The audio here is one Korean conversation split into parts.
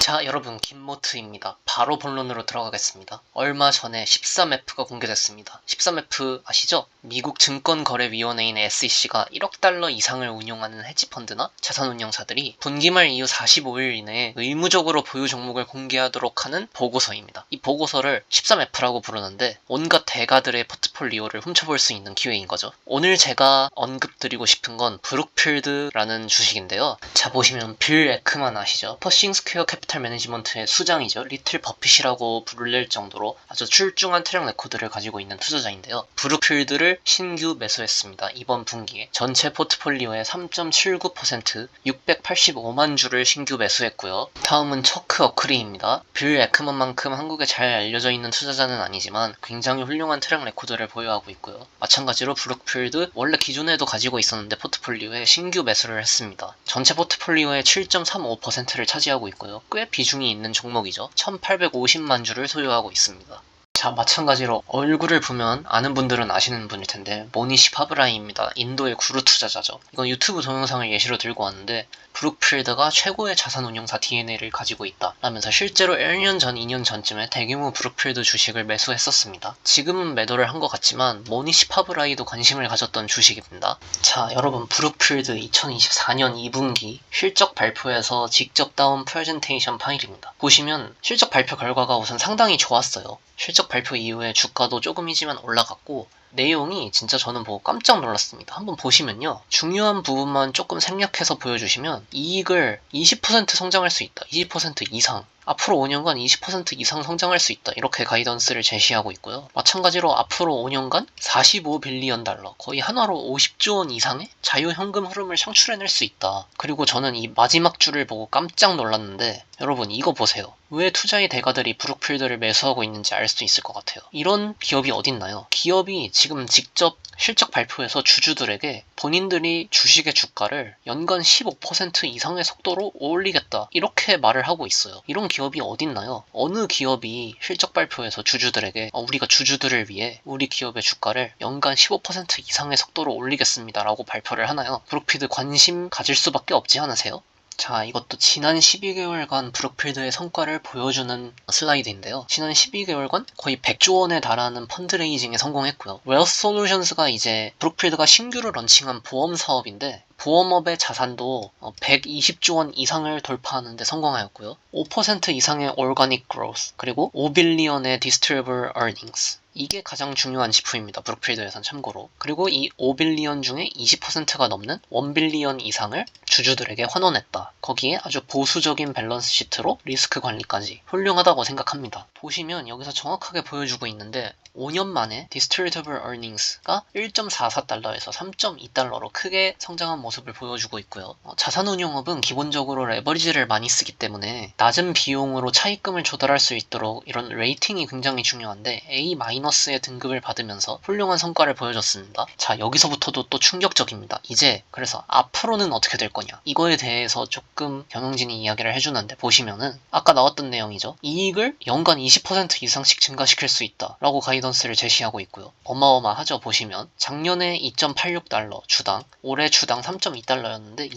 자, 여러분, 김모트입니다. 바로 본론으로 들어가겠습니다. 얼마 전에 13F가 공개됐습니다. 13F 아시죠? 미국 증권거래위원회인 SEC가 1억 달러 이상을 운용하는 헤지펀드나 자산운용사들이 분기말 이후 45일 이내에 의무적으로 보유 종목을 공개하도록 하는 보고서입니다. 이 보고서를 13F라고 부르는데 온갖 대가들의 포트폴리오를 훔쳐볼 수 있는 기회인 거죠. 오늘 제가 언급드리고 싶은 건 브룩필드라는 주식인데요. 자, 보시면 빌 에크만 아시죠? 퍼싱 스퀘어 캐피탈 매니지먼트의 수장이죠. 리틀 버핏이라고 부를 정도로 아주 출중한 트랙 레코드를 가지고 있는 투자자인데요. 브룩필드를 신규 매수했습니다. 이번 분기에 전체 포트폴리오의 3.79% 685만 주를 신규 매수했고요. 다음은 처크 어크리입니다. 빌 에크먼만큼 한국에 잘 알려져 있는 투자자는 아니지만 굉장히 훌륭한 트랙 레코드를 보유하고 있고요. 마찬가지로 브룩필드 원래 기존에도 가지고 있었는데 포트폴리오에 신규 매수를 했습니다. 전체 포트폴리오의 7.35%를 차지하고 있고요. 꽤 비중이 있는 종목이죠. 1850만 주를 소유하고 있습니다. 자, 마찬가지로 얼굴을 보면 아는 분들은 아시는 분일 텐데 모니시 파브라이입니다. 인도의 구루 투자자죠. 이건 유튜브 동영상을 예시로 들고 왔는데 브룩필드가 최고의 자산운용사 DNA를 가지고 있다 라면서 실제로 1년 전, 2년 전쯤에 대규모 브룩필드 주식을 매수했었습니다. 지금은 매도를 한 것 같지만 모니시 파브라이도 관심을 가졌던 주식입니다. 자, 여러분, 브룩필드 2024년 2분기 실적 발표에서 직접 따온 프레젠테이션 파일입니다. 보시면 실적 발표 결과가 우선 상당히 좋았어요. 실적 발표 이후에 주가도 조금이지만 올라갔고 내용이 진짜 저는 보고 깜짝 놀랐습니다. 한번 보시면요. 중요한 부분만 조금 생략해서 보여주시면 이익을 20% 성장할 수 있다. 20% 이상. 앞으로 5년간 20% 이상 성장할 수 있다. 이렇게 가이던스를 제시하고 있고요. 마찬가지로 앞으로 5년간 45빌리언 달러, 거의 한화로 50조 원 이상의 자유현금 흐름을 창출해낼 수 있다. 그리고 저는 이 마지막 줄을 보고 깜짝 놀랐는데 여러분 이거 보세요. 왜 투자의 대가들이 브룩필드를 매수하고 있는지 알 수 있을 것 같아요. 이런 기업이 어딨나요? 기업이 지금 직접 실적 발표에서 주주들에게 본인들이 주식의 주가를 연간 15% 이상의 속도로 올리겠다 이렇게 말을 하고 있어요. 이런 기업이 어딨나요? 어느 기업이 실적 발표에서 주주들에게 우리가 주주들을 위해 우리 기업의 주가를 연간 15% 이상의 속도로 올리겠습니다 라고 발표를 하나요? 브룩필드 관심 가질 수밖에 없지 않으세요? 자, 이것도 지난 12개월간 브룩필드의 성과를 보여주는 슬라이드인데요. 지난 12개월간 거의 100조 원에 달하는 펀드레이징에 성공했고요. 웰스솔루션스가 이제 브룩필드가 신규로 런칭한 보험 사업인데 보험업의 자산도 120조 원 이상을 돌파하는 데 성공하였고요. 5% 이상의 오르가닉 그로스, 그리고 5빌리언의 디스트리블 어닝스. 이게 가장 중요한 지표입니다. 브룩필드에선 참고로. 그리고 이 5빌리언 중에 20%가 넘는 1빌리언 이상을 주주들에게 환원했다. 거기에 아주 보수적인 밸런스 시트로 리스크 관리까지 훌륭하다고 생각합니다. 보시면 여기서 정확하게 보여주고 있는데 5년 만에 디스트리블 어닝스가 1.44달러에서 3.2달러로 크게 성장한 모습을 보여주고 있고요. 자산운용업은 기본적으로 레버리지를 많이 쓰기 때문에 낮은 비용으로 차입금을 조달할 수 있도록 이런 레이팅이 굉장히 중요한데 A-의 등급을 받으면서 훌륭한 성과를 보여줬습니다. 자, 여기서부터도 또 충격적입니다. 이제 그래서 앞으로는 어떻게 될 거냐, 이거에 대해서 조금 경영진이 이야기를 해주는데 보시면은 아까 나왔던 내용이죠. 이익을 연간 20% 이상씩 증가시킬 수 있다 라고 가이던스를 제시하고 있고요. 어마어마하죠. 보시면 작년에 2.86달러 주당, 올해 주당 3.2달러였는데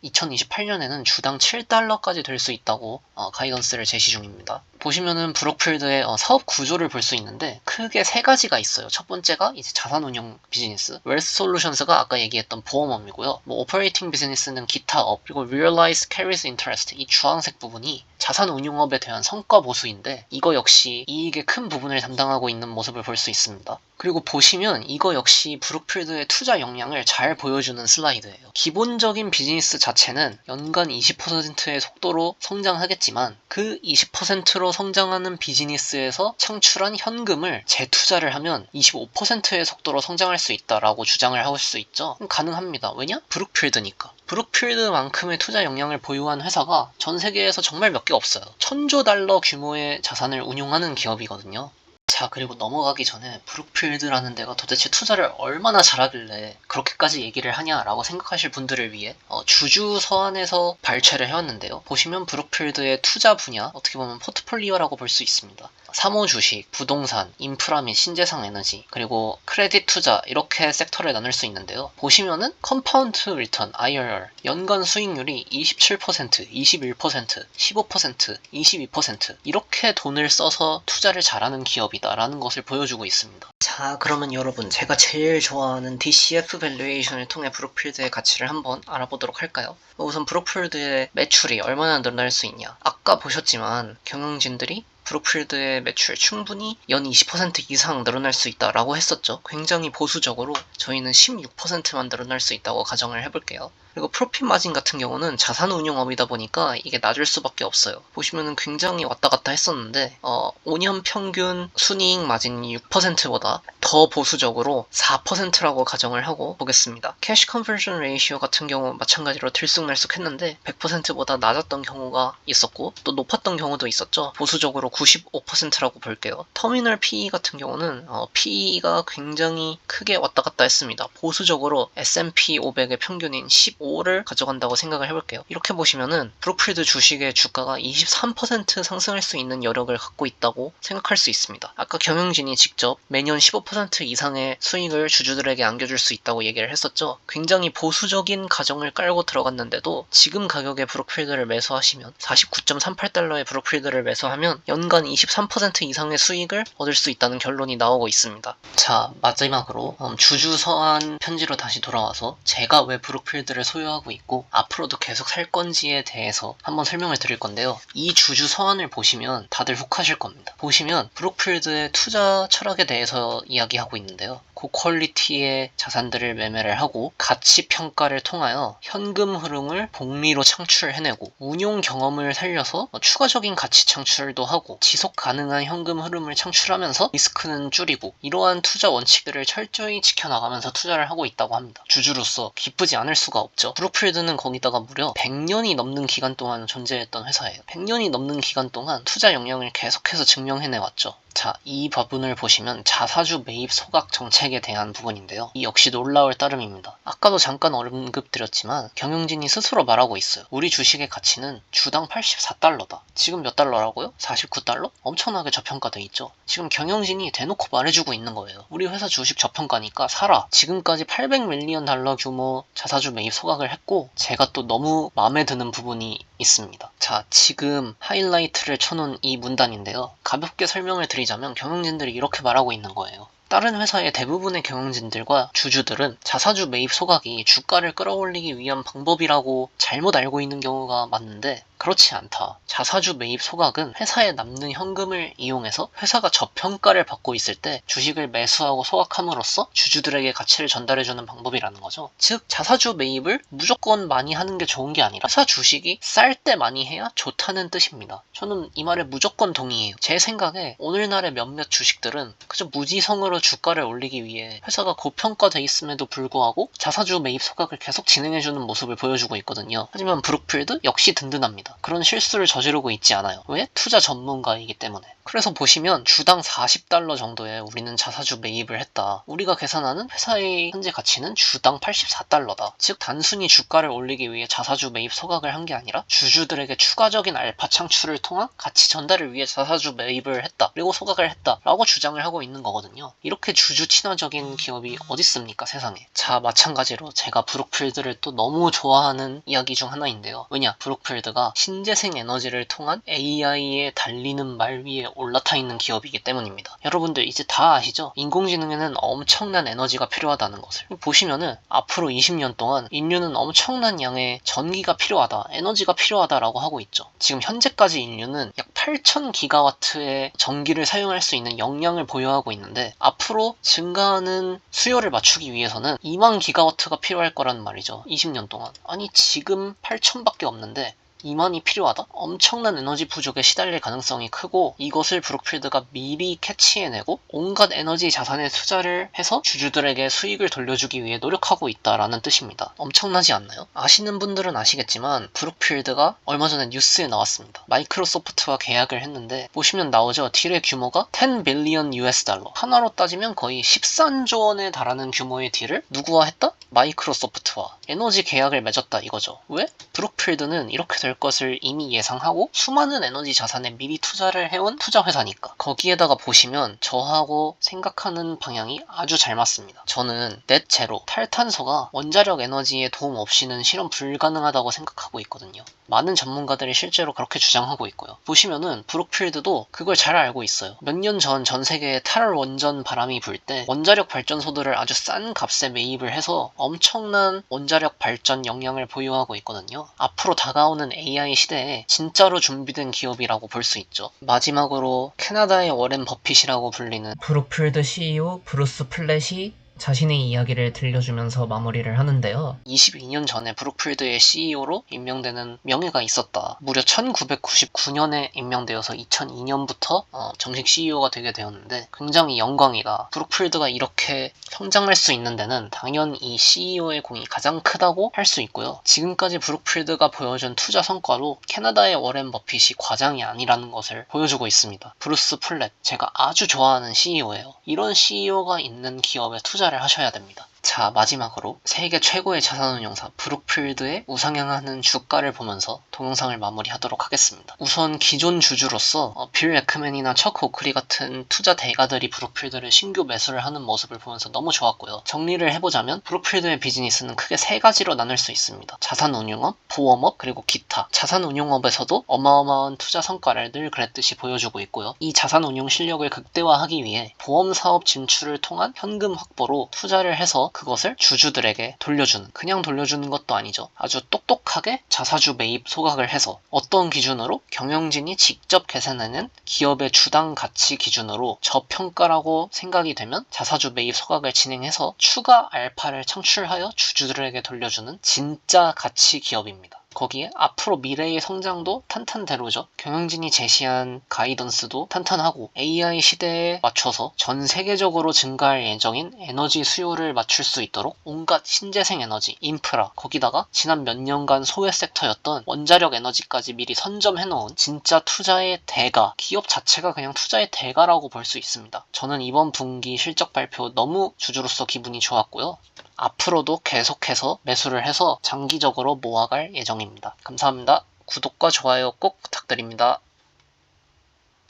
2028년에는 주당 7달러까지 될 수 있다고 가이던스를 제시 중입니다. 보시면은 브룩필드의 사업 구조를 볼 수 있는데 크게 세 가지가 있어요. 첫 번째가 이제 자산운용 비즈니스, 웰스솔루션스가 아까 얘기했던 보험업이고요. 오퍼레이팅 비즈니스는 기타 업, 그리고 realized carries interest, 이 주황색 부분이 자산운용업에 대한 성과 보수인데 이거 역시 이익의 큰 부분을 담당하고 있는 모습을 볼 수 있습니다. 그리고 보시면 이거 역시 브룩필드의 투자 역량을 잘 보여주는 슬라이드예요. 기본적인 비즈니스 자체는 연간 20%의 속도로 성장하겠지만 그 20%로 성장하는 비즈니스에서 창출한 현금을 재투자를 하면 25%의 속도로 성장할 수 있다라고 주장을 할 수 있죠. 가능합니다. 왜냐? 브룩필드니까. 브룩필드만큼의 투자 역량을 보유한 회사가 전 세계에서 정말 몇 개 없어요. 1000조 달러 규모의 자산을 운용하는 기업이거든요. 자, 그리고 넘어가기 전에 브룩필드라는 데가 도대체 투자를 얼마나 잘하길래 그렇게까지 얘기를 하냐라고 생각하실 분들을 위해 주주 서한에서 발췌를 해왔는데요. 보시면 브룩필드의 투자 분야, 어떻게 보면 포트폴리오라고 볼 수 있습니다. 사모 주식, 부동산, 인프라 및 신재생 에너지, 그리고 크레딧 투자 이렇게 섹터를 나눌 수 있는데요. 보시면은 컴파운드 리턴, IRR, 연간 수익률이 27%, 21%, 15%, 22% 이렇게 돈을 써서 투자를 잘하는 기업이다라는 것을 보여주고 있습니다. 자, 그러면 여러분, 제가 제일 좋아하는 DCF 밸류에이션을 통해 브룩필드의 가치를 한번 알아보도록 할까요? 우선 브룩필드의 매출이 얼마나 늘어날 수 있냐. 아까 보셨지만 경영진들이 브룩필드의 매출 충분히 연 20% 이상 늘어날 수 있다라고 했었죠. 굉장히 보수적으로 저희는 16%만 늘어날 수 있다고 가정을 해볼게요. 그리고 프로핏 마진 같은 경우는 자산 운용업이다 보니까 이게 낮을 수밖에 없어요. 보시면은 굉장히 왔다 갔다 했었는데 5년 평균 순이익 마진이 6%보다 더 보수적으로 4%라고 가정을 하고 보겠습니다. 캐시 컨버전 레이시오 같은 경우 마찬가지로 들쑥날쑥했는데 100%보다 낮았던 경우가 있었고 또 높았던 경우도 있었죠. 보수적으로 95%라고 볼게요. 터미널 PE 같은 경우는 PE가 굉장히 크게 왔다 갔다 했습니다. 보수적으로 S&P 500의 평균인 15를 가져간다고 생각을 해볼게요. 이렇게 보시면은 브룩필드 주식의 주가가 23% 상승할 수 있는 여력을 갖고 있다고 생각할 수 있습니다. 아까 경영진이 직접 매년 15% 이상의 수익을 주주들에게 안겨줄 수 있다고 얘기를 했었죠. 굉장히 보수적인 가정을 깔고 들어갔는데도 지금 가격에 브룩필드를 매수하시면 49.38달러의 브룩필드를 매수하면 연간 23% 이상의 수익을 얻을 수 있다는 결론이 나오고 있습니다. 자, 마지막으로 주주 서한 편지로 다시 돌아와서 제가 왜 브룩필드를 소유하고 있고 앞으로도 계속 살 건지에 대해서 한번 설명을 드릴 건데요. 이 주주 서한을 보시면 다들 훅하실 겁니다. 보시면 브룩필드의 투자 철학에 대해서 이야기하고 있는데요. 고퀄리티의 자산들을 매매를 하고 가치 평가를 통하여 현금 흐름을 복리로 창출해내고 운용 경험을 살려서 추가적인 가치 창출도 하고 지속 가능한 현금 흐름을 창출하면서 리스크는 줄이고 이러한 투자 원칙들을 철저히 지켜나가면서 투자를 하고 있다고 합니다. 주주로서 기쁘지 않을 수가 없죠. 브룩필드는 거기다가 무려 100년이 넘는 기간 동안 존재했던 회사예요. 100년이 넘는 기간 동안 투자 역량을 계속해서 증명해내왔죠. 자, 이 부분을 보시면 자사주 매입 소각 정책에 대한 부분인데요. 이 역시 놀라울 따름입니다. 아까도 잠깐 언급드렸지만 경영진이 스스로 말하고 있어요. 우리 주식의 가치는 주당 84달러다. 지금 몇 달러라고요? 49달러? 엄청나게 저평가돼 있죠. 지금 경영진이 대놓고 말해주고 있는 거예요. 우리 회사 주식 저평가니까 사라. 지금까지 800밀리언 달러 규모 자사주 매입 소각을 했고 제가 또 너무 마음에 드는 부분이 있습니다. 자, 지금 하이라이트를 쳐놓은 이 문단인데요. 가볍게 설명을 드리자면 경영진들이 이렇게 말하고 있는 거예요. 다른 회사의 대부분의 경영진들과 주주들은 자사주 매입 소각이 주가를 끌어올리기 위한 방법이라고 잘못 알고 있는 경우가 많은데 그렇지 않다. 자사주 매입 소각은 회사에 남는 현금을 이용해서 회사가 저평가를 받고 있을 때 주식을 매수하고 소각함으로써 주주들에게 가치를 전달해주는 방법이라는 거죠. 즉 자사주 매입을 무조건 많이 하는 게 좋은 게 아니라 회사 주식이 쌀 때 많이 해야 좋다는 뜻입니다. 저는 이 말에 무조건 동의해요. 제 생각에 오늘날의 몇몇 주식들은 그저 무지성으로 주가를 올리기 위해 회사가 고평가돼 있음에도 불구하고 자사주 매입 소각을 계속 진행해주는 모습을 보여주고 있거든요. 하지만 브룩필드 역시 든든합니다. 그런 실수를 저지르고 있지 않아요. 왜? 투자 전문가이기 때문에. 그래서 보시면 주당 40달러 정도에 우리는 자사주 매입을 했다. 우리가 계산하는 회사의 현재 가치는 주당 84달러다. 즉 단순히 주가를 올리기 위해 자사주 매입 소각을 한 게 아니라 주주들에게 추가적인 알파 창출을 통한 가치 전달을 위해 자사주 매입을 했다. 그리고 소각을 했다. 라고 주장을 하고 있는 거거든요. 이렇게 주주 친화적인 기업이 어딨습니까, 세상에. 자, 마찬가지로 제가 브룩필드를 또 너무 좋아하는 이야기 중 하나인데요. 왜냐? 브룩필드가 신재생 에너지를 통한 AI에 달리는 말 위에 올라타 있는 기업이기 때문입니다. 여러분들 이제 다 아시죠? 인공지능에는 엄청난 에너지가 필요하다는 것을. 보시면은 앞으로 20년 동안 인류는 엄청난 양의 전기가 필요하다, 에너지가 필요하다라고 하고 있죠. 지금 현재까지 인류는 약 8,000기가와트의 전기를 사용할 수 있는 역량을 보유하고 있는데 앞으로 증가하는 수요를 맞추기 위해서는 2만 기가와트가 필요할 거란 말이죠. 20년 동안. 아니 지금 8,000밖에 없는데 이만이 필요하다? 엄청난 에너지 부족에 시달릴 가능성이 크고 이것을 브룩필드가 미리 캐치해내고 온갖 에너지 자산에 투자를 해서 주주들에게 수익을 돌려주기 위해 노력하고 있다라는 뜻입니다. 엄청나지 않나요? 아시는 분들은 아시겠지만 브룩필드가 얼마 전에 뉴스에 나왔습니다. 마이크로소프트와 계약을 했는데 보시면 나오죠. 딜의 규모가 10 빌리언 US 달러. 하나로 따지면 거의 13조 원에 달하는 규모의 딜을 누구와 했다? 마이크로소프트와 에너지 계약을 맺었다 이거죠. 왜? 브룩필드는 이렇게 될 것을 이미 예상하고 수많은 에너지 자산에 미리 투자를 해온 투자회사니까. 거기에다가 보시면 저하고 생각하는 방향이 아주 잘 맞습니다. 저는 넷 제로, 탈탄소가 원자력 에너지에 도움 없이는 실현 불가능하다고 생각하고 있거든요. 많은 전문가들이 실제로 그렇게 주장하고 있고요. 보시면은 브룩필드도 그걸 잘 알고 있어요. 몇 년 전 세계에 탈원전 바람이 불 때 원자력 발전소들을 아주 싼 값에 매입을 해서 엄청난 원자력 발전 역량을 보유하고 있거든요. 앞으로 다가오는 AI 시대에 진짜로 준비된 기업이라고 볼 수 있죠. 마지막으로 캐나다의 워렌 버핏이라고 불리는 브룩필드 CEO 브루스 플랫이 자신의 이야기를 들려주면서 마무리를 하는데요. 22년 전에 브룩필드의 CEO로 임명되는 명예가 있었다. 무려 1999년에 임명되어서 2002년부터 정식 CEO가 되게 되었는데 굉장히 영광이다. 브룩필드가 이렇게 성장할 수 있는 데는 당연 이 CEO의 공이 가장 크다고 할 수 있고요. 지금까지 브룩필드가 보여준 투자 성과로 캐나다의 워렌 버핏이 과장이 아니라는 것을 보여주고 있습니다. 브루스 플랫, 제가 아주 좋아하는 CEO예요. 이런 CEO가 있는 기업에 투자를 하셔야 됩니다. 자, 마지막으로 세계 최고의 자산운용사 브룩필드의 우상향하는 주가를 보면서 동영상을 마무리하도록 하겠습니다. 우선 기존 주주로서 빌 에크맨이나 척 오크리 같은 투자 대가들이 브룩필드를 신규 매수를 하는 모습을 보면서 너무 좋았고요. 정리를 해보자면 브룩필드의 비즈니스는 크게 세 가지로 나눌 수 있습니다. 자산운용업, 보험업, 그리고 기타. 자산운용업에서도 어마어마한 투자 성과를 늘 그랬듯이 보여주고 있고요. 이 자산운용 실력을 극대화하기 위해 보험사업 진출을 통한 현금 확보로 투자를 해서 그것을 주주들에게 돌려주는, 그냥 돌려주는 것도 아니죠. 아주 똑똑하게 자사주 매입 소각을 해서 어떤 기준으로? 경영진이 직접 계산하는 기업의 주당 가치 기준으로 저평가라고 생각이 되면 자사주 매입 소각을 진행해서 추가 알파를 창출하여 주주들에게 돌려주는 진짜 가치 기업입니다. 거기에 앞으로 미래의 성장도 탄탄대로죠. 경영진이 제시한 가이던스도 탄탄하고 AI 시대에 맞춰서 전 세계적으로 증가할 예정인 에너지 수요를 맞출 수 있도록 온갖 신재생 에너지, 인프라, 거기다가 지난 몇 년간 소외 섹터였던 원자력 에너지까지 미리 선점해놓은 진짜 투자의 대가, 기업 자체가 그냥 투자의 대가라고 볼 수 있습니다. 저는 이번 분기 실적 발표 너무 주주로서 기분이 좋았고요. 앞으로도 계속해서 매수를 해서 장기적으로 모아갈 예정입니다. 감사합니다. 구독과 좋아요 꼭 부탁드립니다.